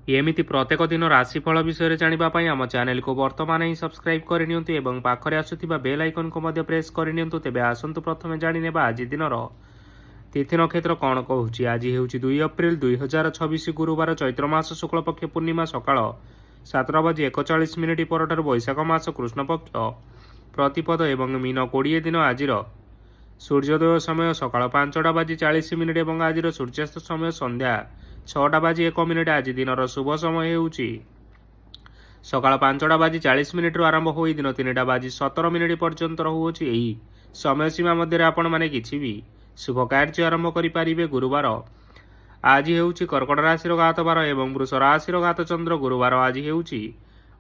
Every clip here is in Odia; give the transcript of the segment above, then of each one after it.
ଏମିତି ପ୍ରତ୍ୟେକ ଦିନ ରାଶିଫଳ ବିଷୟରେ ଜାଣିବା ପାଇଁ ଆମ ଚ୍ୟାନେଲକୁ ବର୍ତ୍ତମାନ ହିଁ ସବସ୍କ୍ରାଇବ୍ କରିନିଅନ୍ତୁ ଏବଂ ପାଖରେ ଆସୁଥିବା ବେଲ୍ ଆଇକନ୍କୁ ମଧ୍ୟ ପ୍ରେସ୍ କରିନିଅନ୍ତୁ। ତେବେ ଆସନ୍ତୁ ପ୍ରଥମେ ଜାଣିନେବା ଆଜି ଦିନର ତିଥି ନକ୍ଷତ୍ର କ'ଣ କହୁଛି। ଆଜି ହେଉଛି 2 ଏପ୍ରିଲ 2026 ଗୁରୁବାର, ଚୈତ୍ର ମାସ ଶୁକ୍ଳପକ୍ଷ ପୂର୍ଣ୍ଣିମା ସକାଳ 7:41 ପରଠାରୁ ବୈଶାଖ ମାସ କୃଷ୍ଣପକ୍ଷ ପ୍ରତିପଦ ଏବଂ ମୀନ 20 ଦିନ। ଆଜିର ସୂର୍ଯ୍ୟୋଦୟ ସମୟ ସକାଳ 5:40 ଏବଂ ଆଜିର ସୂର୍ଯ୍ୟାସ୍ତ ସମୟ ସନ୍ଧ୍ୟା 6:01। ଆଜି ଦିନର ଶୁଭ ସମୟ ହେଉଛି ସକାଳ 5:40 ଆରମ୍ଭ ହୋଇ ଦିନ 3:17 ପର୍ଯ୍ୟନ୍ତ ରହୁଅଛି। ଏହି ସମୟସୀମା ମଧ୍ୟରେ ଆପଣମାନେ କିଛି ବି ଶୁଭ କାର୍ଯ୍ୟ ଆରମ୍ଭ କରିପାରିବେ। ଗୁରୁବାର ଆଜି ହେଉଛି କର୍କଟ ରାଶିର ଘାତବାର ଏବଂ ବୃଷ ରାଶିର ଘାତଚନ୍ଦ୍ର। ଗୁରୁବାର ଆଜି ହେଉଛି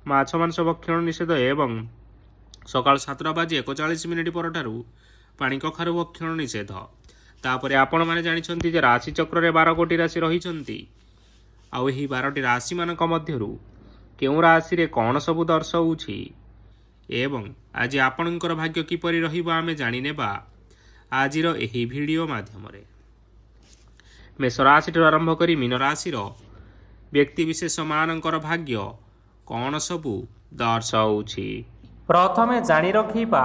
ମାଛ ମାଂସ ଭକ୍ଷଣ ନିଷେଧ ଏବଂ ସକାଳ 7:41 ପରଠାରୁ ପାଣି କଖାରୁ ଭକ୍ଷଣ ନିଷେଧ। ତାପରେ ଆପଣମାନେ ଜାଣିଛନ୍ତି ଯେ ରାଶି ଚକ୍ରରେ 12 ଗୋଟି ରାଶି ରହିଛନ୍ତି, ଆଉ ଏହି 12ଟି ରାଶିମାନଙ୍କ ମଧ୍ୟରୁ କେଉଁ ରାଶିରେ କ'ଣ ସବୁ ଦର୍ଶାଉଛି ଏବଂ ଆଜି ଆପଣଙ୍କର ଭାଗ୍ୟ କିପରି ରହିବ ଆମେ ଜାଣିନେବା ଆଜିର ଏହି ଭିଡ଼ିଓ ମାଧ୍ୟମରେ। ମେଷ ରାଶିଠାରୁ ଆରମ୍ଭ କରି ମୀନ ରାଶିର ବ୍ୟକ୍ତିବିଶେଷମାନଙ୍କର ଭାଗ୍ୟ କ'ଣ ସବୁ ଦର୍ଶାଉଛି। ପ୍ରଥମେ ଜାଣି ରଖିବା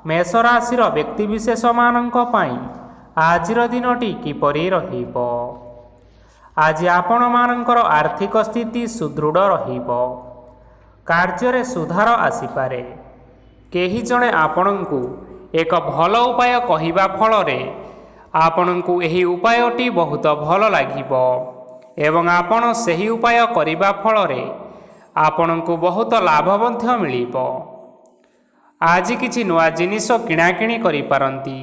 ମେଷ ରାଶିର ବ୍ୟକ୍ତିବିଶେଷମାନଙ୍କ ପାଇଁ ଆଜିର ଦିନଟି କିପରି ରହିବ। ଆଜି ଆପଣମାନଙ୍କର ଆର୍ଥିକ ସ୍ଥିତି ସୁଦୃଢ଼ ରହିବ। କାର୍ଯ୍ୟରେ ସୁଧାର ଆସିପାରେ। କେହି ଜଣେ ଆପଣଙ୍କୁ ଏକ ଭଲ ଉପାୟ କହିବା ଫଳରେ ଆପଣଙ୍କୁ ଏହି ଉପାୟଟି ବହୁତ ଭଲ ଲାଗିବ ଏବଂ ଆପଣ ସେହି ଉପାୟ କରିବା ଫଳରେ ଆପଣଙ୍କୁ ବହୁତ ଲାଭ ମଧ୍ୟ ମିଳିବ। ଆଜି କିଛି ନୂଆ ଜିନିଷ କିଣାକିଣି କରିପାରନ୍ତି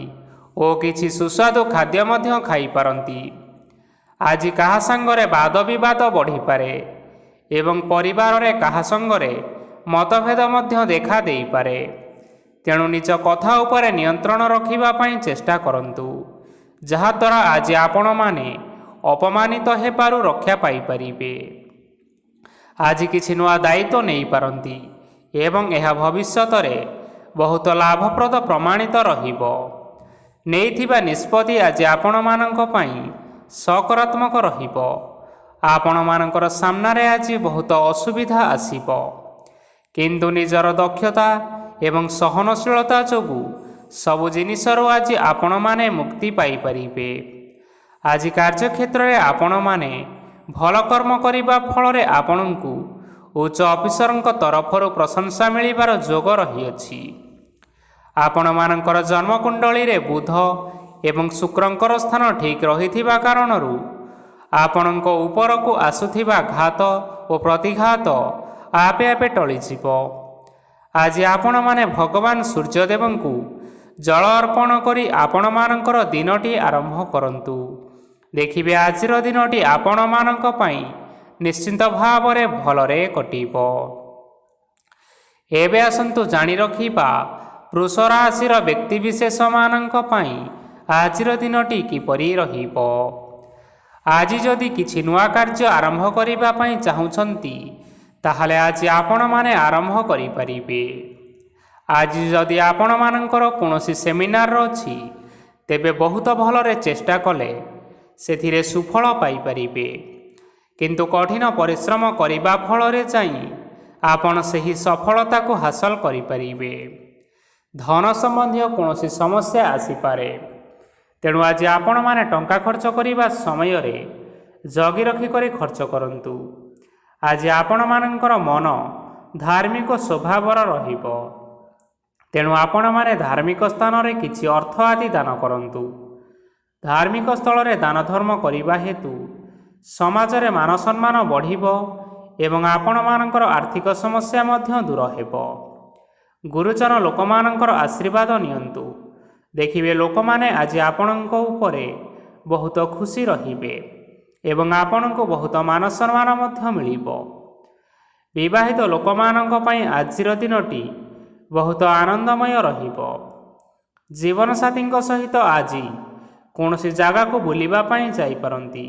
ଓ କିଛି ସୁସ୍ୱାଦୁ ଖାଦ୍ୟ ମଧ୍ୟ ଖାଇପାରନ୍ତି। ଆଜି କାହା ସାଙ୍ଗରେ ବାଦ ବିବାଦ ବଢ଼ିପାରେ ଏବଂ ପରିବାରରେ କାହା ସଙ୍ଗରେ ମତଭେଦ ମଧ୍ୟ ଦେଖା ଦେଇପାରେ। ତେଣୁ ନିଜ କଥା ଉପରେ ନିୟନ୍ତ୍ରଣ ରଖିବା ପାଇଁ ଚେଷ୍ଟା କରନ୍ତୁ, ଯାହାଦ୍ୱାରା ଆଜି ଆପଣମାନେ ଅପମାନିତ ହେବାରୁ ରକ୍ଷା ପାଇପାରିବେ। ଆଜି କିଛି ନୂଆ ଦାୟିତ୍ୱ ନେଇପାରନ୍ତି ଏବଂ ଏହା ଭବିଷ୍ୟତରେ ବହୁତ ଲାଭପ୍ରଦ ପ୍ରମାଣିତ ରହିବ। ନେଇଥିବା ନିଷ୍ପତ୍ତି ଆଜି ଆପଣମାନଙ୍କ ପାଇଁ ସକାରାତ୍ମକ ରହିବ। ଆପଣମାନଙ୍କର ସାମ୍ନାରେ ଆଜି ବହୁତ ଅସୁବିଧା ଆସିବ, କିନ୍ତୁ ନିଜର ଦକ୍ଷତା ଏବଂ ସହନଶୀଳତା ଯୋଗୁଁ ସବୁ ଜିନିଷରୁ ଆଜି ଆପଣମାନେ ମୁକ୍ତି ପାଇପାରିବେ। ଆଜି କାର୍ଯ୍ୟକ୍ଷେତ୍ରରେ ଆପଣମାନେ ଭଲ କର୍ମ କରିବା ଫଳରେ ଆପଣଙ୍କୁ ଉଚ୍ଚ ଅଫିସରଙ୍କ ତରଫରୁ ପ୍ରଶଂସା ମିଳିବାର ଯୋଗ ରହିଅଛି। ଆପଣମାନଙ୍କର ଜନ୍ମକୁଣ୍ଡଳୀରେ ବୁଧ ଏବଂ ଶୁକ୍ରଙ୍କର ସ୍ଥାନ ଠିକ୍ ରହିଥିବା କାରଣରୁ ଆପଣଙ୍କ ଉପରକୁ ଆସୁଥିବା ଘାତ ଓ ପ୍ରତିଘାତ ଆପେ ଆପେ ଟଳିଯିବ। ଆଜି ଆପଣମାନେ ଭଗବାନ ସୂର୍ଯ୍ୟଦେବଙ୍କୁ ଜଳ ଅର୍ପଣ କରି ଆପଣମାନଙ୍କର ଦିନଟି ଆରମ୍ଭ କରନ୍ତୁ। ଦେଖିବେ ଆଜିର ଦିନଟି ଆପଣମାନଙ୍କ ପାଇଁ ନିଶ୍ଚିନ୍ତ ଭାବରେ ଭଲରେ କଟିବ। ଏବେ ଆସନ୍ତୁ ଜାଣି ରଖିବା ବୃଷ ରାଶିର ବ୍ୟକ୍ତିବିଶେଷମାନଙ୍କ ପାଇଁ ଆଜିର ଦିନଟି କିପରି ରହିବ। ଆଜି ଯଦି କିଛି ନୂଆ କାର୍ଯ୍ୟ ଆରମ୍ଭ କରିବା ପାଇଁ ଚାହୁଁଛନ୍ତି, ତାହେଲେ ଆଜି ଆପଣମାନେ ଆରମ୍ଭ କରିପାରିବେ। ଆଜି ଯଦି ଆପଣମାନଙ୍କର କୌଣସି ସେମିନାର ଅଛି, ତେବେ ବହୁତ ଭଲରେ ଚେଷ୍ଟା କଲେ ସେଥିରେ ସୁଫଳ ପାଇପାରିବେ, କିନ୍ତୁ କଠିନ ପରିଶ୍ରମ କରିବା ଫଳରେ ଯାଇ ଆପଣ ସେହି ସଫଳତାକୁ ହାସଲ କରିପାରିବେ। ଧନ ସମ୍ବନ୍ଧୀୟ କୌଣସି ସମସ୍ୟା ଆସିପାରେ, ତେଣୁ ଆଜି ଆପଣମାନେ ଟଙ୍କା ଖର୍ଚ୍ଚ କରିବା ସମୟରେ ଜଗି ରଖିକରି ଖର୍ଚ୍ଚ କରନ୍ତୁ। ଆଜି ଆପଣମାନଙ୍କର ମନ ଧାର୍ମିକ ସ୍ୱଭାବର ରହିବ, ତେଣୁ ଆପଣମାନେ ଧାର୍ମିକ ସ୍ଥାନରେ କିଛି ଅର୍ଥ ଆଦି ଦାନ କରନ୍ତୁ। ଧାର୍ମିକ ସ୍ଥଳରେ ଦାନ ଧର୍ମ କରିବା ହେତୁ ସମାଜରେ ମାନ ସମ୍ମାନ ବଢ଼ିବ ଏବଂ ଆପଣମାନଙ୍କର ଆର୍ଥିକ ସମସ୍ୟା ମଧ୍ୟ ଦୂର ହେବ। ଗୁରୁଜନ ଲୋକମାନଙ୍କର ଆଶୀର୍ବାଦ ନିଅନ୍ତୁ। ଦେଖିବେ ଲୋକମାନେ ଆଜି ଆପଣଙ୍କ ଉପରେ ବହୁତ ଖୁସି ରହିବେ ଏବଂ ଆପଣଙ୍କୁ ବହୁତ ମାନ ସମ୍ମାନ ମଧ୍ୟ ମିଳିବ। ବିବାହିତ ଲୋକମାନଙ୍କ ପାଇଁ ଆଜିର ଦିନଟି ବହୁତ ଆନନ୍ଦମୟ ରହିବ। ଜୀବନସାଥୀଙ୍କ ସହିତ ଆଜି କୌଣସି ଜାଗାକୁ ବୁଲିବା ପାଇଁ ଯାଇପାରନ୍ତି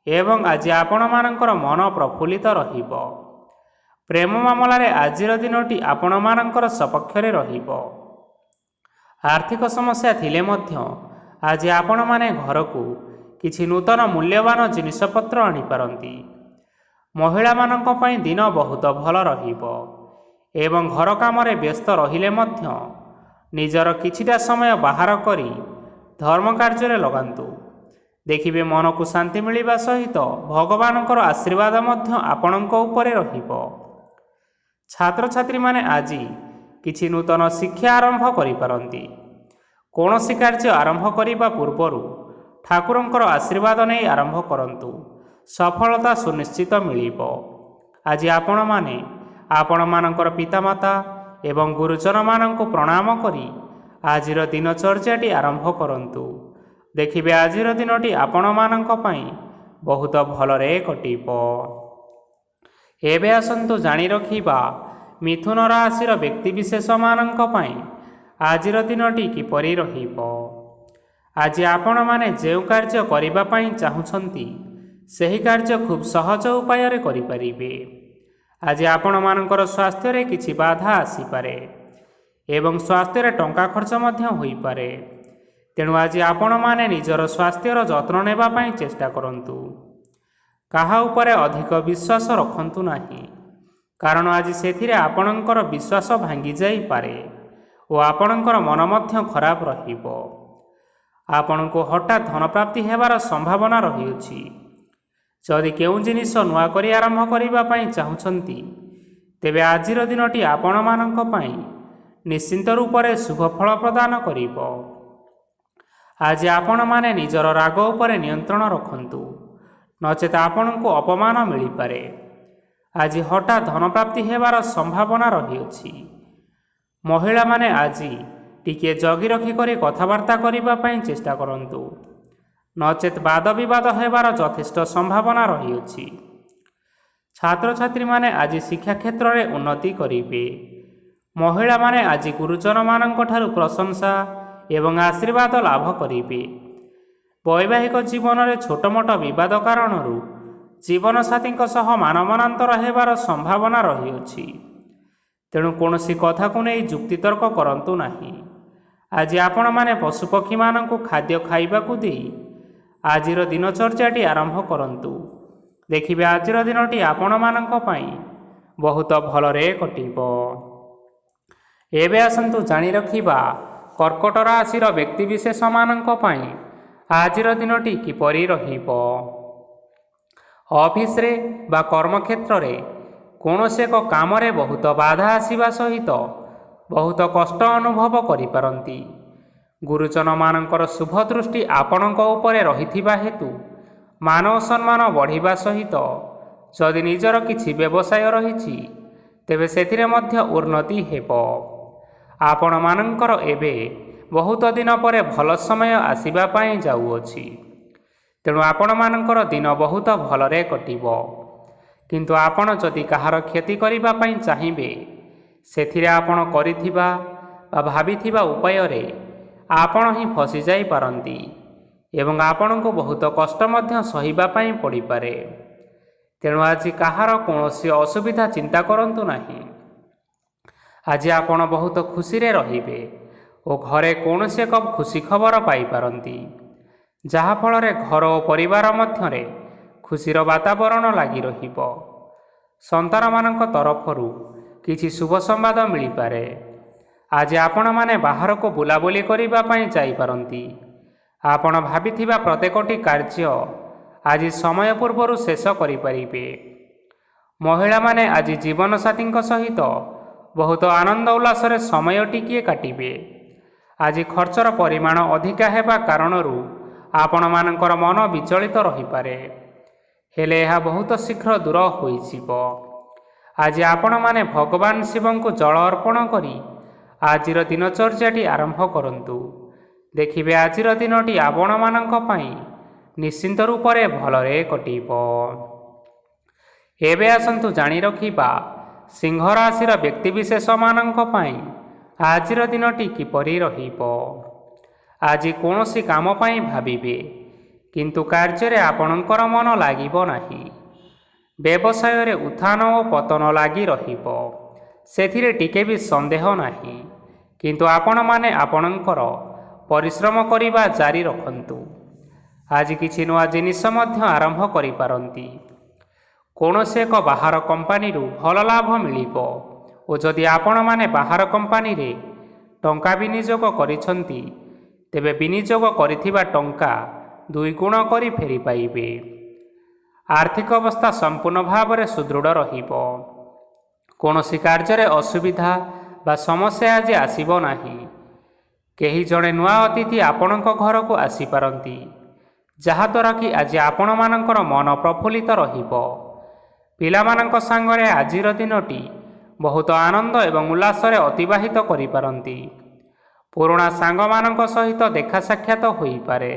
ଏବଂ ଆଜି ଆପଣମାନଙ୍କର ମନ ପ୍ରଫୁଲ୍ଲିତ ରହିବ। ପ୍ରେମ ମାମଲାରେ ଆଜିର ଦିନଟି ଆପଣମାନଙ୍କର ସପକ୍ଷରେ ରହିବ। ଆର୍ଥିକ ସମସ୍ୟା ଥିଲେ ମଧ୍ୟ ଆଜି ଆପଣମାନେ ଘରକୁ କିଛି ନୂତନ ମୂଲ୍ୟବାନ ଜିନିଷପତ୍ର ଆଣିପାରନ୍ତି। ମହିଳାମାନଙ୍କ ପାଇଁ ଦିନ ବହୁତ ଭଲ ରହିବ ଏବଂ ଘର କାମରେ ବ୍ୟସ୍ତ ରହିଲେ ମଧ୍ୟ ନିଜର କିଛିଟା ସମୟ ବାହାର କରି ଧର୍ମ କାର୍ଯ୍ୟରେ ଲଗାନ୍ତୁ। ଦେଖିବେ ମନକୁ ଶାନ୍ତି ମିଳିବା ସହିତ ଭଗବାନଙ୍କର ଆଶୀର୍ବାଦ ମଧ୍ୟ ଆପଣଙ୍କ ଉପରେ ରହିବ। ଛାତ୍ରଛାତ୍ରୀମାନେ ଆଜି କିଛି ନୂତନ ଶିକ୍ଷା ଆରମ୍ଭ କରିପାରନ୍ତି। କୌଣସି କାର୍ଯ୍ୟ ଆରମ୍ଭ କରିବା ପୂର୍ବରୁ ଠାକୁରଙ୍କର ଆଶୀର୍ବାଦ ନେଇ ଆରମ୍ଭ କରନ୍ତୁ। ସଫଳତା ସୁନିଶ୍ଚିତ ମିଳିବ। ଆଜି ଆପଣମାନେ ଆପଣମାନଙ୍କର ପିତାମାତା ଏବଂ ଗୁରୁଜନମାନଙ୍କୁ ପ୍ରଣାମ କରି ଆଜିର ଦିନଚର୍ଯ୍ୟାଟି ଆରମ୍ଭ କରନ୍ତୁ। ଦେଖିବେ ଆଜିର ଦିନଟି ଆପଣମାନଙ୍କ ପାଇଁ ବହୁତ ଭଲରେ କଟିବ। ଏବେ ଆସନ୍ତୁ ଜାଣି ରଖିବା ମିଥୁନ ରାଶିର ବ୍ୟକ୍ତିବିଶେଷମାନଙ୍କ ପାଇଁ ଆଜିର ଦିନଟି କିପରି ରହିବ। ଆଜି ଆପଣମାନେ ଯେଉଁ କାର୍ଯ୍ୟ କରିବା ପାଇଁ ଚାହୁଁଛନ୍ତି ସେହି କାର୍ଯ୍ୟ ଖୁବ୍ ସହଜ ଉପାୟରେ କରିପାରିବେ। ଆଜି ଆପଣମାନଙ୍କର ସ୍ୱାସ୍ଥ୍ୟରେ କିଛି ବାଧା ଆସିପାରେ ଏବଂ ସ୍ୱାସ୍ଥ୍ୟରେ ଟଙ୍କା ଖର୍ଚ୍ଚ ମଧ୍ୟ ହୋଇପାରେ। ତେଣୁ ଆଜି ଆପଣମାନେ ନିଜର ସ୍ୱାସ୍ଥ୍ୟର ଯତ୍ନ ନେବା ପାଇଁ ଚେଷ୍ଟା କରନ୍ତୁ। କାହା ଉପରେ ଅଧିକ ବିଶ୍ୱାସ ରଖନ୍ତୁ ନାହିଁ, କାରଣ ଆଜି ସେଥିରେ ଆପଣଙ୍କର ବିଶ୍ୱାସ ଭାଙ୍ଗି ଯାଇପାରେ ଓ ଆପଣଙ୍କର ମନ ମଧ୍ୟ ଖରାପ ରହିବ। ଆପଣଙ୍କୁ ହଠାତ୍ ଧନପ୍ରାପ୍ତି ହେବାର ସମ୍ଭାବନା ରହିଅଛି। ଯଦି କେଉଁ ଜିନିଷ ନୂଆ କରି ଆରମ୍ଭ କରିବା ପାଇଁ ଚାହୁଁଛନ୍ତି ତେବେ ଆଜିର ଦିନଟି ଆପଣମାନଙ୍କ ପାଇଁ ନିଶ୍ଚିନ୍ତ ରୂପରେ ଶୁଭ ଫଳ ପ୍ରଦାନ କରିବ। ଆଜି ଆପଣମାନେ ନିଜର ରାଗ ଉପରେ ନିୟନ୍ତ୍ରଣ ରଖନ୍ତୁ, ନଚେତ ଆପଣଙ୍କୁ ଅପମାନ ମିଳିପାରେ। ଆଜି ହଠାତ୍ ଧନପ୍ରାପ୍ତି ହେବାର ସମ୍ଭାବନା ରହିଅଛି। ମହିଳାମାନେ ଆଜି ଟିକିଏ ଜଗି ରଖି କରି କଥାବାର୍ତ୍ତା କରିବା ପାଇଁ ଚେଷ୍ଟା କରନ୍ତୁ, ନଚେତ ବାଦ ବିବାଦ ହେବାର ଯଥେଷ୍ଟ ସମ୍ଭାବନା ରହିଅଛି। ଛାତ୍ରଛାତ୍ରୀମାନେ ଆଜି ଶିକ୍ଷା କ୍ଷେତ୍ରରେ ଉନ୍ନତି କରିବେ। ମହିଳାମାନେ ଆଜି ଗୁରୁଜନମାନଙ୍କ ଠାରୁ ପ୍ରଶଂସା ଏବଂ ଆଶୀର୍ବାଦ ଲାଭ କରିବେ। ବୈବାହିକ ଜୀବନରେ ଛୋଟମୋଟ ବିବାଦ କାରଣରୁ ଜୀବନସାଥୀଙ୍କ ସହ ମାନମନାନ୍ତର ହେବାର ସମ୍ଭାବନା ରହିଅଛି। ତେଣୁ କୌଣସି କଥାକୁ ନେଇ ଯୁକ୍ତିତର୍କ କରନ୍ତୁ ନାହିଁ। ଆଜି ଆପଣମାନେ ପଶୁପକ୍ଷୀମାନଙ୍କୁ ଖାଦ୍ୟ ଖାଇବାକୁ ଦେଇ ଆଜିର ଦିନଚର୍ଯ୍ୟାଟି ଆରମ୍ଭ କରନ୍ତୁ। ଦେଖିବେ ଆଜିର ଦିନଟି ଆପଣମାନଙ୍କ ପାଇଁ ବହୁତ ଭଲରେ କଟିବ। ଏବେ ଆସନ୍ତୁ ଜାଣି ରଖିବା କର୍କଟ ରାଶିର ବ୍ୟକ୍ତିବିଶେଷମାନଙ୍କ ପାଇଁ ଆଜିର ଦିନଟି କିପରି ରହିବ। ଅଫିସରେ ବା କର୍ମକ୍ଷେତ୍ରରେ କୌଣସି ଏକ କାମରେ ବହୁତ ବାଧା ଆସିବା ସହିତ ବହୁତ କଷ୍ଟ ଅନୁଭବ କରିପାରନ୍ତି। ଗୁରୁଜନମାନଙ୍କର ଶୁଭ ଦୃଷ୍ଟି ଆପଣଙ୍କ ଉପରେ ରହିଥିବା ହେତୁ ମାନ ଓ ସମ୍ମାନ ବଢ଼ିବା ସହିତ ଯଦି ନିଜର କିଛି ବ୍ୟବସାୟ ରହିଛି ତେବେ ସେଥିରେ ମଧ୍ୟ ଉନ୍ନତି ହେବ। ଆପଣମାନଙ୍କର ଏବେ ବହୁତ ଦିନ ପରେ ଭଲ ସମୟ ଆସିବା ପାଇଁ ଯାଉଅଛି। ତେଣୁ ଆପଣମାନଙ୍କର ଦିନ ବହୁତ ଭଲରେ କଟିବ। କିନ୍ତୁ ଆପଣ ଯଦି କାହାର କ୍ଷତି କରିବା ପାଇଁ ଚାହିଁବେ ସେଥିରେ ଆପଣ କରିଥିବା ବା ଭାବିଥିବା ଉପାୟରେ ଆପଣ ହିଁ ଫସିଯାଇପାରନ୍ତି ଏବଂ ଆପଣଙ୍କୁ ବହୁତ କଷ୍ଟ ମଧ୍ୟ ସହିବା ପାଇଁ ପଡ଼ିପାରେ। ତେଣୁ ଆଜି କାହାର କୌଣସି ଅସୁବିଧା ଚିନ୍ତା କରନ୍ତୁ ନାହିଁ। ଆଜି ଆପଣ ବହୁତ ଖୁସିରେ ରହିବେ ଓ ଘରେ କୌଣସି ଏକ ଖୁସି ଖବର ପାଇପାରନ୍ତି, ଯାହାଫଳରେ ଘର ଓ ପରିବାର ମଧ୍ୟରେ ଖୁସିର ବାତାବରଣ ଲାଗି ରହିବ। ସନ୍ତାନମାନଙ୍କ ତରଫରୁ କିଛି ଶୁଭ ସମ୍ବାଦ ମିଳିପାରେ। ଆଜି ଆପଣମାନେ ବାହାରକୁ ବୁଲାବୁଲି କରିବା ପାଇଁ ଯାଇପାରନ୍ତି। ଆପଣ ଭାବିଥିବା ପ୍ରତ୍ୟେକଟି କାର୍ଯ୍ୟ ଆଜି ସମୟ ପୂର୍ବରୁ ଶେଷ କରିପାରିବେ। ମହିଳାମାନେ ଆଜି ଜୀବନସାଥୀଙ୍କ ସହିତ ବହୁତ ଆନନ୍ଦ ଉଲ୍ଲାସରେ ସମୟ ଟିକିଏ କାଟିବେ। ଆଜି ଖର୍ଚ୍ଚର ପରିମାଣ ଅଧିକା ହେବା କାରଣରୁ ଆପଣମାନଙ୍କର ମନ ବିଚଳିତ ରହିପାରେ, ହେଲେ ଏହା ବହୁତ ଶୀଘ୍ର ଦୂର ହୋଇଯିବ। ଆଜି ଆପଣମାନେ ଭଗବାନ ଶିବଙ୍କୁ ଜଳ ଅର୍ପଣ କରି ଆଜିର ଦିନଚର୍ଯ୍ୟାଟି ଆରମ୍ଭ କରନ୍ତୁ। ଦେଖିବେ ଆଜିର ଦିନଟି ଆପଣମାନଙ୍କ ପାଇଁ ନିଶ୍ଚିନ୍ତ ରୂପରେ ଭଲରେ କଟିବ। ଏବେ ଆସନ୍ତୁ ଜାଣି ରଖିବା ସିଂହ ରାଶିର ବ୍ୟକ୍ତିବିଶେଷମାନଙ୍କ ପାଇଁ ଆଜିର ଦିନଟି କିପରି ରହିବ। ଆଜି କୌଣସି କାମ ପାଇଁ ଭାବିବେ, କିନ୍ତୁ କାର୍ଯ୍ୟରେ ଆପଣଙ୍କର ମନ ଲାଗିବ ନାହିଁ। ବ୍ୟବସାୟରେ ଉତ୍ଥାନ ଓ ପତନ ଲାଗି ରହିବ, ସେଥିରେ ଟିକେ ବି ସନ୍ଦେହ ନାହିଁ। କିନ୍ତୁ ଆପଣମାନେ ଆପଣଙ୍କର ପରିଶ୍ରମ କରିବା ଜାରି ରଖନ୍ତୁ। ଆଜି କିଛି ନୂଆ ଜିନିଷ ମଧ୍ୟ ଆରମ୍ଭ କରିପାରନ୍ତି। କୌଣସି ଏକ ବାହାର କମ୍ପାନୀରୁ ଭଲ ଲାଭ ମିଳିବ ଓ ଯଦି ଆପଣମାନେ ବାହାର କମ୍ପାନୀରେ ଟଙ୍କା ବିନିଯୋଗ କରିଛନ୍ତି ତେବେ ବିନିଯୋଗ କରିଥିବା ଟଙ୍କା 2 ଗୁଣ କରି ଫେରି ପାଇବେ। ଆର୍ଥିକ ଅବସ୍ଥା ସମ୍ପୂର୍ଣ୍ଣ ଭାବରେ ସୁଦୃଢ଼ ରହିବ। କୌଣସି କାର୍ଯ୍ୟରେ ଅସୁବିଧା ବା ସମସ୍ୟା ଆଜି ଆସିବ ନାହିଁ। କେହି ଜଣେ ନୂଆ ଅତିଥି ଆପଣଙ୍କ ଘରକୁ ଆସିପାରନ୍ତି, ଯାହାଦ୍ୱାରା କି ଆଜି ଆପଣମାନଙ୍କର ମନ ପ୍ରଫୁଲ୍ଲିତ ରହିବ। ପିଲାମାନଙ୍କ ସାଙ୍ଗରେ ଆଜିର ଦିନଟି ବହୁତ ଆନନ୍ଦ ଏବଂ ଉଲ୍ଲାସରେ ଅତିବାହିତ କରିପାରନ୍ତି। ପୁରୁଣା ସାଙ୍ଗମାନଙ୍କ ସହିତ ଦେଖା ସାକ୍ଷାତ ହୋଇପାରେ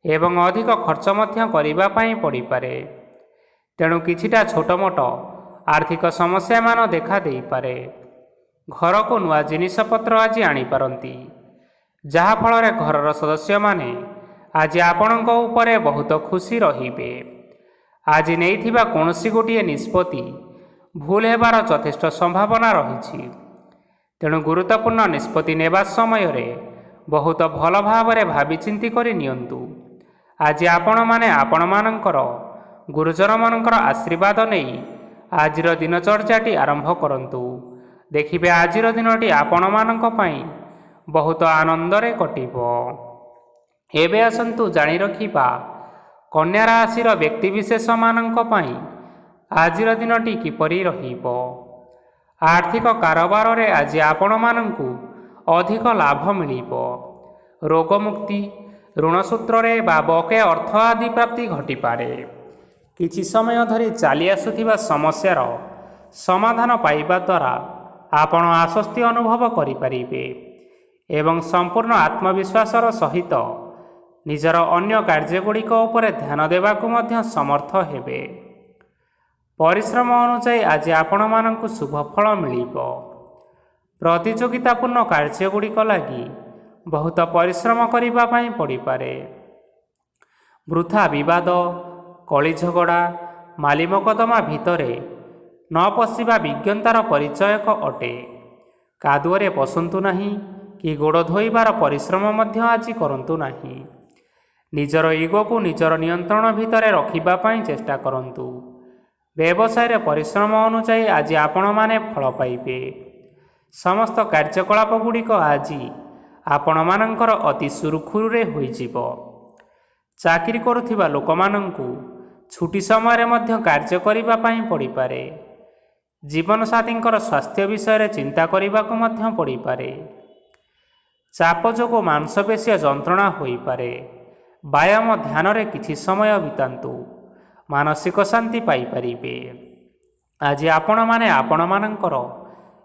ଏବଂ ଅଧିକ ଖର୍ଚ୍ଚ ମଧ୍ୟ କରିବା ପାଇଁ ପଡ଼ିପାରେ। ତେଣୁ କିଛିଟା ଛୋଟମୋଟ ଆର୍ଥିକ ସମସ୍ୟାମାନ ଦେଖା ଦେଇପାରେ। ଘରକୁ ନୂଆ ଜିନିଷପତ୍ର ଆଜି ଆଣିପାରନ୍ତି, ଯାହାଫଳରେ ଘରର ସଦସ୍ୟମାନେ ଆଜି ଆପଣଙ୍କ ଉପରେ ବହୁତ ଖୁସି ରହିବେ। ଆଜି ନେଇଥିବା କୌଣସି ଗୋଟିଏ ନିଷ୍ପତ୍ତି ଭୁଲ ହେବାର ଯଥେଷ୍ଟ ସମ୍ଭାବନା ରହିଛି। ତେଣୁ ଗୁରୁତ୍ୱପୂର୍ଣ୍ଣ ନିଷ୍ପତ୍ତି ନେବା ସମୟରେ ବହୁତ ଭଲ ଭାବରେ ଭାବିଚିନ୍ତି କରି ନିଅନ୍ତୁ। ଆଜି ଆପଣମାନେ ଆପଣମାନଙ୍କର ଗୁରୁଜନମାନଙ୍କର ଆଶୀର୍ବାଦ ନେଇ ଆଜିର ଦିନଚର୍ଯ୍ୟାଟି ଆରମ୍ଭ କରନ୍ତୁ। ଦେଖିବେ ଆଜିର ଦିନଟି ଆପଣମାନଙ୍କ ପାଇଁ ବହୁତ ଆନନ୍ଦରେ କଟିବ। ଏବେ ଆସନ୍ତୁ ଜାଣି ରଖିବା କନ୍ୟା ରାଶିର ବ୍ୟକ୍ତିବିଶେଷମାନଙ୍କ ପାଇଁ ଆଜିର ଦିନଟି କିପରି ରହିବ। ଆର୍ଥିକ କାରବାରରେ ଆଜି ଆପଣମାନଙ୍କୁ ଅଧିକ ଲାଭ ମିଳିବ। ରୋଗମୁକ୍ତି, ଋଣ ସୂତ୍ରରେ ବା ବକେୟା ଅର୍ଥ ଆଦି ପ୍ରାପ୍ତି ଘଟିପାରେ। କିଛି ସମୟ ଧରି ଚାଲି ଆସୁଥିବା ସମସ୍ୟାର ସମାଧାନ ପାଇବା ଦ୍ୱାରା ଆପଣ ଆଶ୍ୱସ୍ତି ଅନୁଭବ କରିପାରିବେ ଏବଂ ସମ୍ପୂର୍ଣ୍ଣ ଆତ୍ମବିଶ୍ୱାସର ସହିତ ନିଜର ଅନ୍ୟ କାର୍ଯ୍ୟଗୁଡ଼ିକ ଉପରେ ଧ୍ୟାନ ଦେବାକୁ ମଧ୍ୟ ସମର୍ଥ ହେବେ। ପରିଶ୍ରମ ଅନୁଯାୟୀ ଆଜି ଆପଣମାନଙ୍କୁ ଶୁଭ ଫଳ ମିଳିବ। ପ୍ରତିଯୋଗିତାପୂର୍ଣ୍ଣ କାର୍ଯ୍ୟଗୁଡ଼ିକ ଲାଗି ବହୁତ ପରିଶ୍ରମ କରିବା ପାଇଁ ପଡ଼ିପାରେ। ବୃଥା ବିବାଦ, କଳିଝଗଡ଼ା, ମାଲି ମକଦ୍ଦମା ଭିତରେ ନ ପଶିବା ବିଜ୍ଞତାର ପରିଚୟକ ଅଟେ। କାଦୁଅରେ ପଶନ୍ତୁ ନାହିଁ କି ଗୋଡ଼ ଧୋଇବାର ପରିଶ୍ରମ ମଧ୍ୟ ଆଜି କରନ୍ତୁ ନାହିଁ। ନିଜର ଇଗୋକୁ ନିଜର ନିୟନ୍ତ୍ରଣ ଭିତରେ ରଖିବା ପାଇଁ ଚେଷ୍ଟା କରନ୍ତୁ। ବ୍ୟବସାୟରେ ପରିଶ୍ରମ ଅନୁଯାୟୀ ଆଜି ଆପଣମାନେ ଫଳ ପାଇବେ। ସମସ୍ତ କାର୍ଯ୍ୟକଳାପ ଗୁଡ଼ିକ ଆଜି ଆପଣମାନଙ୍କର ଅତି ସୁରୁଖୁରୁରେ ହୋଇଯିବ। ଚାକିରି କରୁଥିବା ଲୋକମାନଙ୍କୁ ଛୁଟି ସମୟରେ ମଧ୍ୟ କାର୍ଯ୍ୟ କରିବା ପାଇଁ ପଡ଼ିପାରେ। ଜୀବନସାଥୀଙ୍କର ସ୍ୱାସ୍ଥ୍ୟ ବିଷୟରେ ଚିନ୍ତା କରିବାକୁ ମଧ୍ୟ ପଡ଼ିପାରେ। ଚାପ ଯୋଗୁଁ ମାଂସପେଶୀୟ ଯନ୍ତ୍ରଣା ହୋଇପାରେ। ବ୍ୟାୟାମ ଧ୍ୟାନରେ କିଛି ସମୟ ବିତାନ୍ତୁ, ମାନସିକ ଶାନ୍ତି ପାଇପାରିବେ। ଆଜି ଆପଣମାନେ ଆପଣମାନଙ୍କର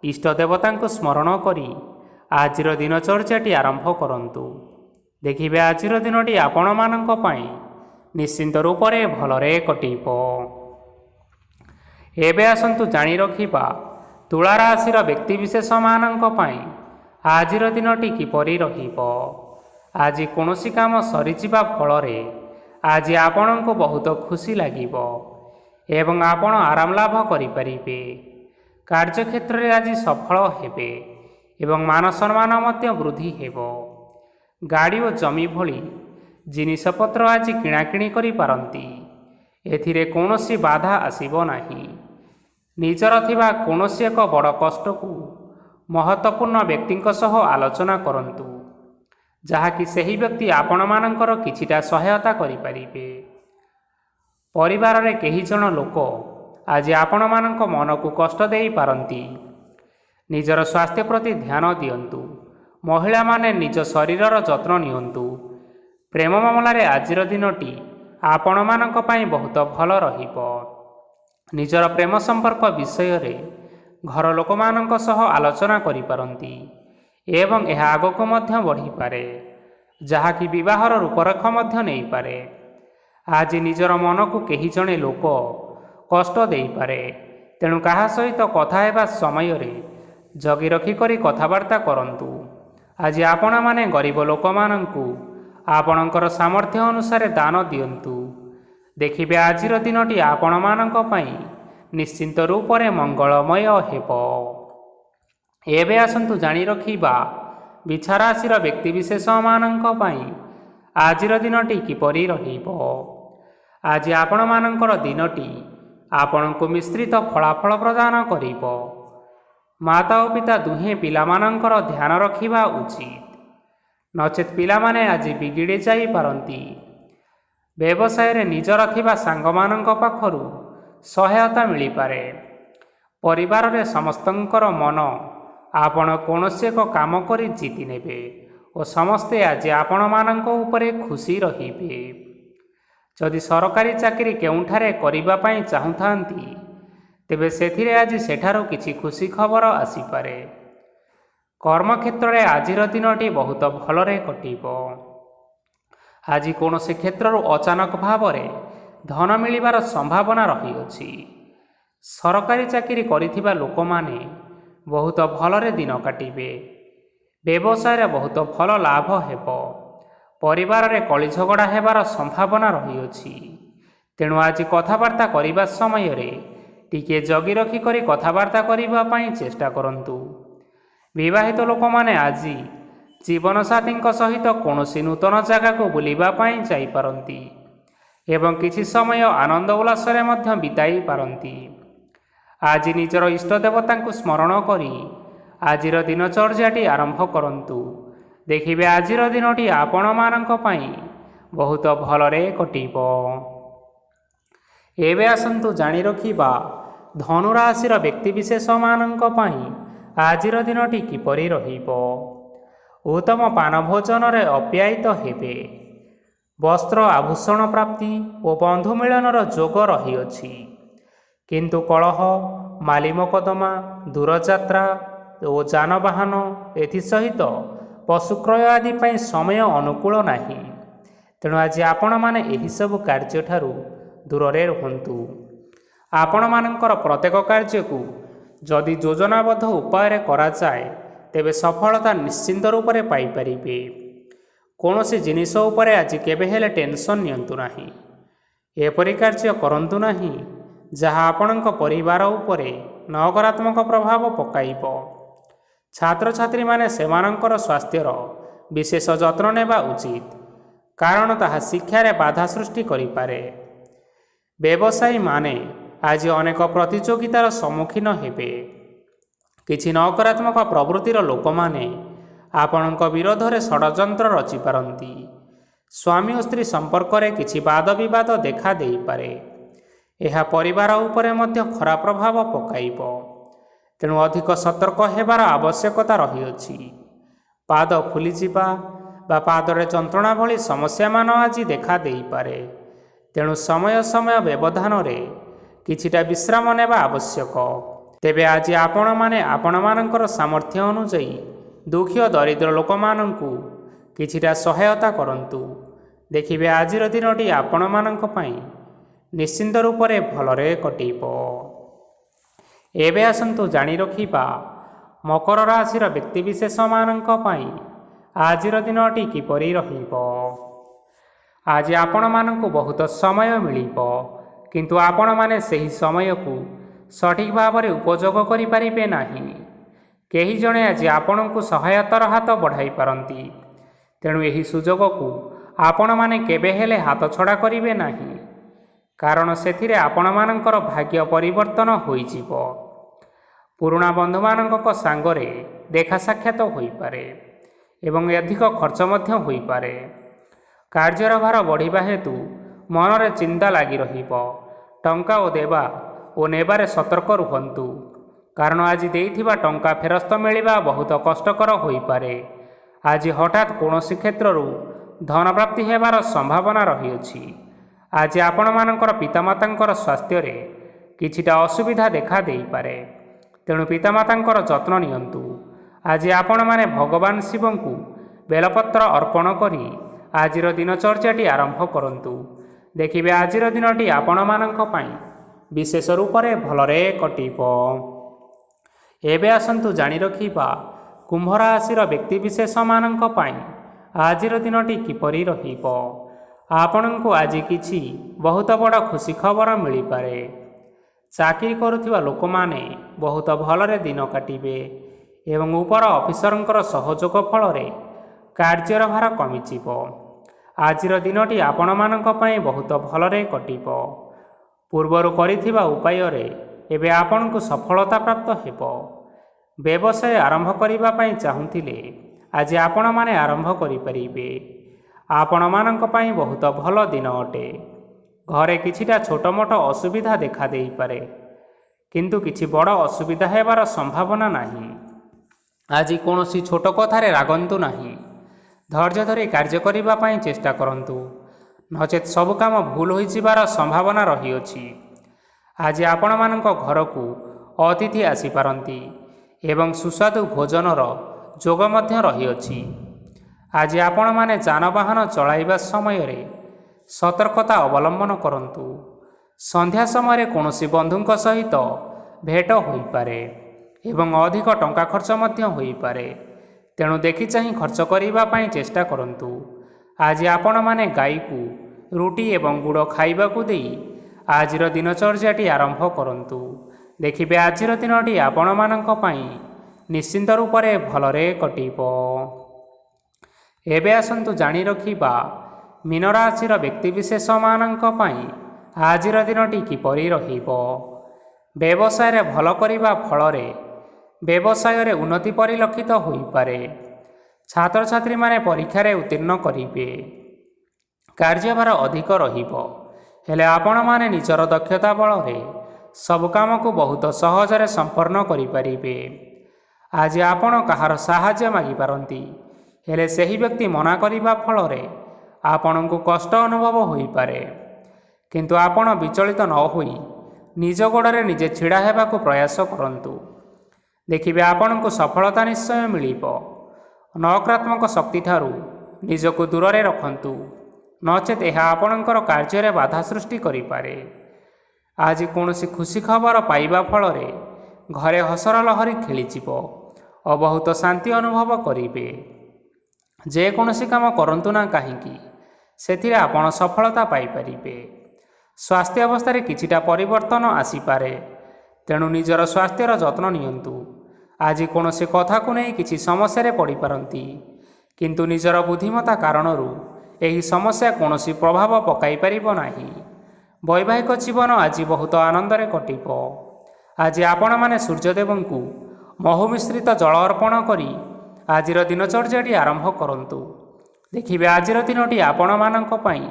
ଇଷ୍ଟ ଦେବତାଙ୍କୁ ସ୍ମରଣ କରି ଆଜିର ଦିନଚର୍ଯ୍ୟାଟି ଆରମ୍ଭ କରନ୍ତୁ। ଦେଖିବେ ଆଜିର ଦିନଟି ଆପଣମାନଙ୍କ ପାଇଁ ନିଶ୍ଚିନ୍ତ ରୂପରେ ଭଲରେ କଟିବ। ଏବେ ଆସନ୍ତୁ ଜାଣି ରଖିବା ତୁଳା ରାଶିର ବ୍ୟକ୍ତିବିଶେଷମାନଙ୍କ ପାଇଁ ଆଜିର ଦିନଟି କିପରି ରହିବ। ଆଜି କୌଣସି କାମ ସରିଯିବା ଫଳରେ ଆଜି ଆପଣଙ୍କୁ ବହୁତ ଖୁସି ଲାଗିବ ଏବଂ ଆପଣ ଆରାମ ଲାଭ କରିପାରିବେ। କାର୍ଯ୍ୟକ୍ଷେତ୍ରରେ ଆଜି ସଫଳ ହେବେ ଏବଂ ମାନ ସମ୍ମାନ ମଧ୍ୟ ବୃଦ୍ଧି ହେବ। ଗାଡ଼ି ଓ ଜମି ଭଳି ଜିନିଷପତ୍ର ଆଜି କିଣାକିଣି କରିପାରନ୍ତି। ଏଥିରେ କୌଣସି ବାଧା ଆସିବ ନାହିଁ। ନିଜର ଥିବା କୌଣସି ଏକ ବଡ଼ କଷ୍ଟକୁ ମହତ୍ତ୍ୱପୂର୍ଣ୍ଣ ବ୍ୟକ୍ତିଙ୍କ ସହ ଆଲୋଚନା କରନ୍ତୁ, ଯାହାକି ସେହି ବ୍ୟକ୍ତି ଆପଣମାନଙ୍କର କିଛିଟା ସହାୟତା କରିପାରିବେ। ପରିବାରରେ କେହି ଜଣ ଲୋକ ଆଜି ଆପଣମାନଙ୍କ ମନକୁ କଷ୍ଟ ଦେଇପାରନ୍ତି। ନିଜର ସ୍ୱାସ୍ଥ୍ୟ ପ୍ରତି ଧ୍ୟାନ ଦିଅନ୍ତୁ। ମହିଳାମାନେ ନିଜ ଶରୀରର ଯତ୍ନ ନିଅନ୍ତୁ। ପ୍ରେମ ମାମଲାରେ ଆଜିର ଦିନଟି ଆପଣମାନଙ୍କ ପାଇଁ ବହୁତ ଭଲ ରହିବ। ନିଜର ପ୍ରେମ ସମ୍ପର୍କ ବିଷୟରେ ଘର ଲୋକମାନଙ୍କ ସହ ଆଲୋଚନା କରିପାରନ୍ତି ଏବଂ ଏହା ଆଗକୁ ମଧ୍ୟ ବଢ଼ିପାରେ, ଯାହାକି ବିବାହର ରୂପରେଖ ମଧ୍ୟ ନେଇପାରେ। ଆଜି ନିଜର ମନକୁ କେହି ଜଣେ ଲୋକ କଷ୍ଟ ଦେଇପାରେ, ତେଣୁ କାହା ସହିତ କଥା ହେବା ସମୟରେ ଜଗି ରଖିକରି କଥାବାର୍ତ୍ତା କରନ୍ତୁ। ଆଜି ଆପଣମାନେ ଗରିବ ଲୋକମାନଙ୍କୁ ଆପଣଙ୍କର ସାମର୍ଥ୍ୟ ଅନୁସାରେ ଦାନ ଦିଅନ୍ତୁ। ଦେଖିବେ ଆଜିର ଦିନଟି ଆପଣମାନଙ୍କ ପାଇଁ ନିଶ୍ଚିନ୍ତ ରୂପରେ ମଙ୍ଗଳମୟ ହେବ। ଏବେ ଆସନ୍ତୁ ଜାଣି ରଖିବା ବିଛା ରାଶିର ବ୍ୟକ୍ତିବିଶେଷମାନଙ୍କ ପାଇଁ ଆଜିର ଦିନଟି କିପରି ରହିବ। ଆଜି ଆପଣମାନଙ୍କର ଦିନଟି ଆପଣଙ୍କୁ ମିଶ୍ରିତ ଫଳାଫଳ ପ୍ରଦାନ କରିବ। ମାତା ଓ ପିତା ଦୁହେଁ ପିଲାମାନଙ୍କର ଧ୍ୟାନ ରଖିବା ଉଚିତ, ନଚେତ୍ ପିଲାମାନେ ଆଜି ବିଗିଡ଼ି ଯାଇପାରନ୍ତି। ବ୍ୟବସାୟରେ ନିଜର ଥିବା ସାଙ୍ଗମାନଙ୍କ ପାଖରୁ ସହାୟତା ମିଳିପାରେ। ପରିବାରରେ ସମସ୍ତଙ୍କର ମନ ଆପଣ କୌଣସି ଏକ କାମ କରି ଜିତି ନେବେ ଓ ସମସ୍ତେ ଆଜି ଆପଣମାନଙ୍କ ଉପରେ ଖୁସି ରହିବେ। ଯଦି ସରକାରୀ ଚାକିରି କେଉଁଠାରେ କରିବା ପାଇଁ ଚାହୁଁଥାନ୍ତି, ତେବେ ସେଥିରେ ଆଜି ସେଠାରୁ କିଛି ଖୁସି ଖବର ଆସିପାରେ। କର୍ମକ୍ଷେତ୍ରରେ ଆଜିର ଦିନଟି ବହୁତ ଭଲରେ କଟିବ। ଆଜି କୌଣସି କ୍ଷେତ୍ରରୁ ଅଚାନକ ଭାବରେ ଧନ ମିଳିବାର ସମ୍ଭାବନା ରହିଅଛି। ସରକାରୀ ଚାକିରି କରିଥିବା ଲୋକମାନେ ବହୁତ ଭଲରେ ଦିନ କାଟିବେ। ବ୍ୟବସାୟରେ ବହୁତ ଭଲ ଲାଭ ହେବ। ପରିବାରରେ କଳିଝଗଡ଼ା ହେବାର ସମ୍ଭାବନା ରହିଅଛି। ତେଣୁ ଆଜି କଥାବାର୍ତ୍ତା କରିବା ସମୟରେ ଟିକିଏ ଜଗି ରଖି କରି କଥାବାର୍ତ୍ତା କରିବା ପାଇଁ ଚେଷ୍ଟା କରନ୍ତୁ। ବିବାହିତ ଲୋକମାନେ ଆଜି ଜୀବନସାଥୀଙ୍କ ସହିତ କୌଣସି ନୂତନ ଜାଗାକୁ ବୁଲିବା ପାଇଁ ଯାଇପାରନ୍ତି ଏବଂ କିଛି ସମୟ ଆନନ୍ଦ ଉଲ୍ଲାସରେ ମଧ୍ୟ ବିତାଇ ପାରନ୍ତି। ଆଜି ନିଜର ଇଷ୍ଟ ଦେବତାଙ୍କୁ ସ୍ମରଣ କରି ଆଜିର ଦିନଚର୍ଯ୍ୟାଟି ଆରମ୍ଭ କରନ୍ତୁ। ଦେଖିବେ ଆଜିର ଦିନଟି ଆପଣମାନଙ୍କ ପାଇଁ ବହୁତ ଭଲରେ କଟିବ। ଏବେ ଆସନ୍ତୁ ଜାଣି ରଖିବା ଧନୁ ରାଶିର ବ୍ୟକ୍ତିବିଶେଷମାନଙ୍କ ପାଇଁ ଆଜିର ଦିନଟି କିପରି ରହିବ। ଉତ୍ତମ ପାନ ଭୋଜନରେ ଅପ୍ୟାୟିତ ହେବେ। ବସ୍ତ୍ର ଆଭୂଷଣ ପ୍ରାପ୍ତି ଓ ବନ୍ଧୁ ମିଳନର ଯୋଗ ରହିଅଛି। କିନ୍ତୁ କଳହ, ମାଲି ମକଦ୍ଦମା, ଦୂରଯାତ୍ରା ଓ ଯାନବାହନ ଏଥିସହିତ ପଶୁକ୍ରୟ ଆଦି ପାଇଁ ସମୟ ଅନୁକୂଳ ନାହିଁ। ତେଣୁ ଆଜି ଆପଣମାନେ ଏହିସବୁ କାର୍ଯ୍ୟଠାରୁ ଦୂରରେ ରୁହନ୍ତୁ। ଆପଣମାନଙ୍କର ପ୍ରତ୍ୟେକ କାର୍ଯ୍ୟକୁ ଯଦି ଯୋଜନାବଦ୍ଧ ଉପାୟରେ କରାଯାଏ, ତେବେ ସଫଳତା ନିଶ୍ଚିନ୍ତ ରୂପରେ ପାଇପାରିବେ। କୌଣସି ଜିନିଷ ଉପରେ ଆଜି କେବେ ହେଲେ ଟେନସନ୍ ନିଅନ୍ତୁ ନାହିଁ। ଏପରି କାର୍ଯ୍ୟ କରନ୍ତୁ ନାହିଁ ଯାହା ଆପଣଙ୍କ ପରିବାର ଉପରେ ନକାରାତ୍ମକ ପ୍ରଭାବ ପକାଇବ। ଛାତ୍ରଛାତ୍ରୀମାନେ ସେମାନଙ୍କର ସ୍ୱାସ୍ଥ୍ୟର ବିଶେଷ ଯତ୍ନ ନେବା ଉଚିତ, କାରଣ ତାହା ଶିକ୍ଷାରେ ବାଧା ସୃଷ୍ଟି କରିପାରେ। ବ୍ୟବସାୟୀମାନେ ଆଜି ଅନେକ ପ୍ରତିଯୋଗିତାର ସମ୍ମୁଖୀନ ହେବେ। କିଛି ନକାରାତ୍ମକ ପ୍ରବୃତ୍ତିର ଲୋକମାନେ ଆପଣଙ୍କ ବିରୋଧରେ ଷଡ଼ଯନ୍ତ୍ର ରଚିପାରନ୍ତି। ସ୍ୱାମୀ ଓ ସ୍ତ୍ରୀ ସମ୍ପର୍କରେ କିଛି ବାଦ ବିବାଦ ଦେଖା ଦେଇପାରେ। ଏହା ପରିବାର ଉପରେ ମଧ୍ୟ ଖରାପ ପ୍ରଭାବ ପକାଇବ। ତେଣୁ ଅଧିକ ସତର୍କ ହେବାର ଆବଶ୍ୟକତା ରହିଅଛି। ପାଦ ଫୁଲିଯିବା ବା ପାଦରେ ଯନ୍ତ୍ରଣା ଭଳି ସମସ୍ୟାମାନ ଆଜି ଦେଖା ଦେଇପାରେ। ତେଣୁ ସମୟ ସମୟ ବ୍ୟବଧାନରେ କିଛିଟା ବିଶ୍ରାମ ନେବା ଆବଶ୍ୟକ। ତେବେ ଆଜି ଆପଣମାନେ ଆପଣମାନଙ୍କର ସାମର୍ଥ୍ୟ ଅନୁଯାୟୀ ଦୁଃଖୀ ଓ ଦରିଦ୍ର ଲୋକମାନଙ୍କୁ କିଛିଟା ସହାୟତା କରନ୍ତୁ। ଦେଖିବେ ଆଜିର ଦିନଟି ଆପଣମାନଙ୍କ ପାଇଁ ନିଶ୍ଚିନ୍ତ ରୂପରେ ଭଲରେ କଟିବ। ଏବେ ଆସନ୍ତୁ ଜାଣି ରଖିବା ମକର ରାଶିର ବ୍ୟକ୍ତିବିଶେଷମାନଙ୍କ ପାଇଁ ଆଜିର ଦିନଟି କିପରି ରହିବ। ଆଜି ଆପଣମାନଙ୍କୁ ବହୁତ ସମୟ ମିଳିବ, କିନ୍ତୁ ଆପଣମାନେ ସେହି ସମୟକୁ ସଠିକ୍ ଭାବରେ ଉପଯୋଗ କରିପାରିବେ ନାହିଁ। କେହି ଜଣେ ଆଜି ଆପଣଙ୍କୁ ସହାୟତାର ହାତ ବଢ଼ାଇ ପାରନ୍ତି। ତେଣୁ ଏହି ସୁଯୋଗକୁ ଆପଣମାନେ କେବେ ହେଲେ ହାତଛଡ଼ା କରିବେ ନାହିଁ, କାରଣ ସେଥିରେ ଆପଣମାନଙ୍କର ଭାଗ୍ୟ ପରିବର୍ତ୍ତନ ହୋଇଯିବ। ପୁରୁଣା ବନ୍ଧୁମାନଙ୍କ ସାଙ୍ଗରେ ଦେଖା ସାକ୍ଷାତ ହୋଇପାରେ ଏବଂ ଅଧିକ ଖର୍ଚ୍ଚ ମଧ୍ୟ ହୋଇପାରେ। କାର୍ଯ୍ୟର ଭାର ବଢ଼ିବା ହେତୁ ମନରେ ଚିନ୍ତା ଲାଗି ରହିବ। ଟଙ୍କା ଦେବା ଓ ନେବାରେ ସତର୍କ ରୁହନ୍ତୁ, କାରଣ ଆଜି ଦେଇଥିବା ଟଙ୍କା ଫେରସ୍ତ ମିଳିବା ବହୁତ କଷ୍ଟକର ହୋଇପାରେ। ଆଜି ହଠାତ୍ କୌଣସି କ୍ଷେତ୍ରରୁ ଧନପ୍ରାପ୍ତି ହେବାର ସମ୍ଭାବନା ରହିଅଛି। ଆଜି ଆପଣମାନଙ୍କର ପିତାମାତାଙ୍କର ସ୍ୱାସ୍ଥ୍ୟରେ କିଛିଟା ଅସୁବିଧା ଦେଖା ଦେଇପାରେ। ତେଣୁ ପିତାମାତାଙ୍କର ଯତ୍ନ ନିଅନ୍ତୁ। ଆଜି ଆପଣମାନେ ଭଗବାନ ଶିବଙ୍କୁ ବେଲପତ୍ର ଅର୍ପଣ କରି ଆଜିର ଦିନଚର୍ଯ୍ୟାଟି ଆରମ୍ଭ କରନ୍ତୁ। ଦେଖିବେ ଆଜିର ଦିନଟି ଆପଣମାନଙ୍କ ପାଇଁ ବିଶେଷ ରୂପରେ ଭଲରେ କଟିବ। ଏବେ ଆସନ୍ତୁ ଜାଣି ରଖିବା କୁମ୍ଭ ରାଶିର ବ୍ୟକ୍ତିବିଶେଷମାନଙ୍କ ପାଇଁ ଆଜିର ଦିନଟି କିପରି ରହିବ। ଆପଣଙ୍କୁ ଆଜି କିଛି ବହୁତ ବଡ଼ ଖୁସି ଖବର ମିଳିପାରେ। ଚାକିରି କରୁଥିବା ଲୋକମାନେ ବହୁତ ଭଲରେ ଦିନ କାଟିବେ ଏବଂ ଉପର ଅଫିସରଙ୍କର ସହଯୋଗ ଫଳରେ କାର୍ଯ୍ୟର ଭାର କମିଯିବ। ଆଜିର ଦିନଟି ଆପଣମାନଙ୍କ ପାଇଁ ବହୁତ ଭଲରେ କଟିବ। ପୂର୍ବରୁ କରିଥିବା ଉପାୟରେ ଏବେ ଆପଣଙ୍କୁ ସଫଳତା ପ୍ରାପ୍ତ ହେବ। ବ୍ୟବସାୟ ଆରମ୍ଭ କରିବା ପାଇଁ ଚାହୁଁଥିଲେ ଆଜି ଆପଣମାନେ ଆରମ୍ଭ କରିପାରିବେ। ଆପଣମାନଙ୍କ ପାଇଁ ବହୁତ ଭଲ ଦିନ ଅଟେ। ଘରେ କିଛିଟା ଛୋଟ ମୋଟ ଅସୁବିଧା ଦେଖାଦେଇପାରେ, କିନ୍ତୁ କିଛି ବଡ଼ ଅସୁବିଧା ହେବାର ସମ୍ଭାବନା ନାହିଁ। ଆଜି କୌଣସି ଛୋଟ କଥାରେ ରାଗନ୍ତୁ ନାହିଁ। ଧୈର୍ଯ୍ୟ ଧରି କାର୍ଯ୍ୟ କରିବା ପାଇଁ ଚେଷ୍ଟା କରନ୍ତୁ, ନଚେତ୍ ସବୁ କାମ ଭୁଲ ହୋଇଯିବାର ସମ୍ଭାବନା ରହିଅଛି। ଆଜି ଆପଣମାନଙ୍କ ଘରକୁ ଅତିଥି ଆସିପାରନ୍ତି ଏବଂ ସୁସ୍ୱାଦୁ ଭୋଜନର ଯୋଗ ମଧ୍ୟ ରହିଅଛି। ଆଜି ଆପଣମାନେ ଯାନବାହନ ଚଳାଇବା ସମୟରେ ସତର୍କତା ଅବଲମ୍ବନ କରନ୍ତୁ। ସନ୍ଧ୍ୟା ସମୟରେ କୌଣସି ବନ୍ଧୁଙ୍କ ସହିତ ଭେଟ ହୋଇପାରେ ଏବଂ ଅଧିକ ଟଙ୍କା ଖର୍ଚ୍ଚ ମଧ୍ୟ ହୋଇପାରେ, ତେଣୁ ଦେଖିଚାହିଁ ଖର୍ଚ୍ଚ କରିବା ପାଇଁ ଚେଷ୍ଟା କରନ୍ତୁ। ଆଜି ଆପଣମାନେ ଗାଈକୁ ରୁଟି ଏବଂ ଗୁଡ଼ ଖାଇବାକୁ ଦେଇ ଆଜିର ଦିନଚର୍ଯ୍ୟାଟି ଆରମ୍ଭ କରନ୍ତୁ। ଦେଖିବେ ଆଜିର ଦିନଟି ଆପଣମାନଙ୍କ ପାଇଁ ନିଶ୍ଚିନ୍ତ ରୂପରେ ଭଲରେ କଟିବ। ଏବେ ଆସନ୍ତୁ ଜାଣି ରଖିବା ମୀନ ରାଶିର ବ୍ୟକ୍ତିବିଶେଷମାନଙ୍କ ପାଇଁ ଆଜିର ଦିନଟି କିପରି ରହିବ। ବ୍ୟବସାୟରେ ଭଲ କରିବା ଫଳରେ ବ୍ୟବସାୟରେ ଉନ୍ନତି ପରିଲକ୍ଷିତ ହୋଇପାରେ। ଛାତ୍ରଛାତ୍ରୀମାନେ ପରୀକ୍ଷାରେ ଉତ୍ତୀର୍ଣ୍ଣ କରିବେ। କାର୍ଯ୍ୟଭାର ଅଧିକ ରହିବ, ହେଲେ ଆପଣମାନେ ନିଜର ଦକ୍ଷତା ବଳରେ ସବୁ କାମକୁ ବହୁତ ସହଜରେ ସମ୍ପନ୍ନ କରିପାରିବେ। ଆଜି ଆପଣ କାହାର ସାହାଯ୍ୟ ମାଗିପାରନ୍ତି, ହେଲେ ସେହି ବ୍ୟକ୍ତି ମନା କରିବା ଫଳରେ ଆପଣଙ୍କୁ କଷ୍ଟ ଅନୁଭବ ହୋଇପାରେ। କିନ୍ତୁ ଆପଣ ବିଚଳିତ ନ ହୋଇ ନିଜ ଗୋଡ଼ରେ ନିଜେ ଛିଡ଼ା ହେବାକୁ ପ୍ରୟାସ କରନ୍ତୁ। ଦେଖିବେ ଆପଣଙ୍କୁ ସଫଳତା ନିଶ୍ଚୟ ମିଳିବ। ନକାରାତ୍ମକ ଶକ୍ତିଠାରୁ ନିଜକୁ ଦୂରରେ ରଖନ୍ତୁ, ନଚେତ୍ ଏହା ଆପଣଙ୍କର କାର୍ଯ୍ୟରେ ବାଧା ସୃଷ୍ଟି କରିପାରେ। ଆଜି କୌଣସି ଖୁସି ଖବର ପାଇବା ଫଳରେ ଘରେ ହସର ଲହରୀ ଖେଳିଯିବ ଓ ବହୁତ ଶାନ୍ତି ଅନୁଭବ କରିବେ। ଯେକୌଣସି କାମ କରନ୍ତୁ ନା କାହିଁକି, ସେଥିରେ ଆପଣ ସଫଳତା ପାଇପାରିବେ। ସ୍ୱାସ୍ଥ୍ୟ ଅବସ୍ଥାରେ କିଛିଟା ପରିବର୍ତ୍ତନ ଆସିପାରେ, ତେଣୁ ନିଜର ସ୍ୱାସ୍ଥ୍ୟର ଯତ୍ନ ନିଅନ୍ତୁ। ଆଜି କୌଣସି କଥାକୁ ନେଇ କିଛି ସମସ୍ୟାରେ ପଡ଼ିପାରନ୍ତି, କିନ୍ତୁ ନିଜର ବୁଦ୍ଧିମତ୍ତା କାରଣରୁ ଏହି ସମସ୍ୟା କୌଣସି ପ୍ରଭାବ ପକାଇପାରିବ ନାହିଁ। ବୈବାହିକ ଜୀବନ ଆଜି ବହୁତ ଆନନ୍ଦରେ କଟିବ। ଆଜି ଆପଣମାନେ ସୂର୍ଯ୍ୟଦେବଙ୍କୁ ମହୁ ମିଶ୍ରିତ ଜଳ ଅର୍ପଣ କରି ଆଜିର ଦିନଚର୍ଯ୍ୟାଟି ଆରମ୍ଭ କରନ୍ତୁ। ଦେଖିବେ ଆଜିର ଦିନଟି ଆପଣମାନଙ୍କ ପାଇଁ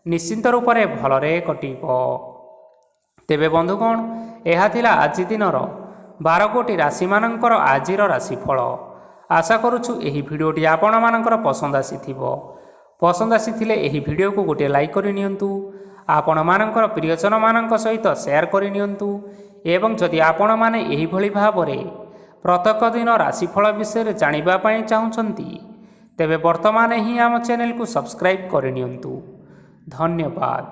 ନିଶ୍ଚିନ୍ତ ରୂପରେ ଭଲରେ କଟିବ। ତେବେ ବନ୍ଧୁଗଣ, ଏହା ଥିଲା ଆଜି ଦିନର 12 ଗୋଟି ରାଶିମାନଙ୍କର ଆଜିର ରାଶିଫଳ। ଆଶା କରୁଛୁ ଏହି ଭିଡ଼ିଓଟି ଆପଣମାନଙ୍କର ପସନ୍ଦ ଆସିଥିବ। ପସନ୍ଦ ଆସିଥିଲେ ଏହି ଭିଡ଼ିଓକୁ ଗୋଟିଏ ଲାଇକ୍ କରିନିଅନ୍ତୁ। ଆପଣମାନଙ୍କର ପ୍ରିୟଜନମାନଙ୍କ ସହିତ ସେୟାର କରିନିଅନ୍ତୁ ଏବଂ ଯଦି ଆପଣମାନେ ଏହିଭଳି ଭାବରେ ପ୍ରତ୍ୟେକ ଦିନ ରାଶିଫଳ ବିଷୟରେ ଜାଣିବା ପାଇଁ ଚାହୁଁଛନ୍ତି, ତେବେ ବର୍ତ୍ତମାନ ହିଁ ଆମ ଚ୍ୟାନେଲକୁ ସବସ୍କ୍ରାଇବ୍ କରିନିଅନ୍ତୁ। ଧନ୍ୟବାଦ।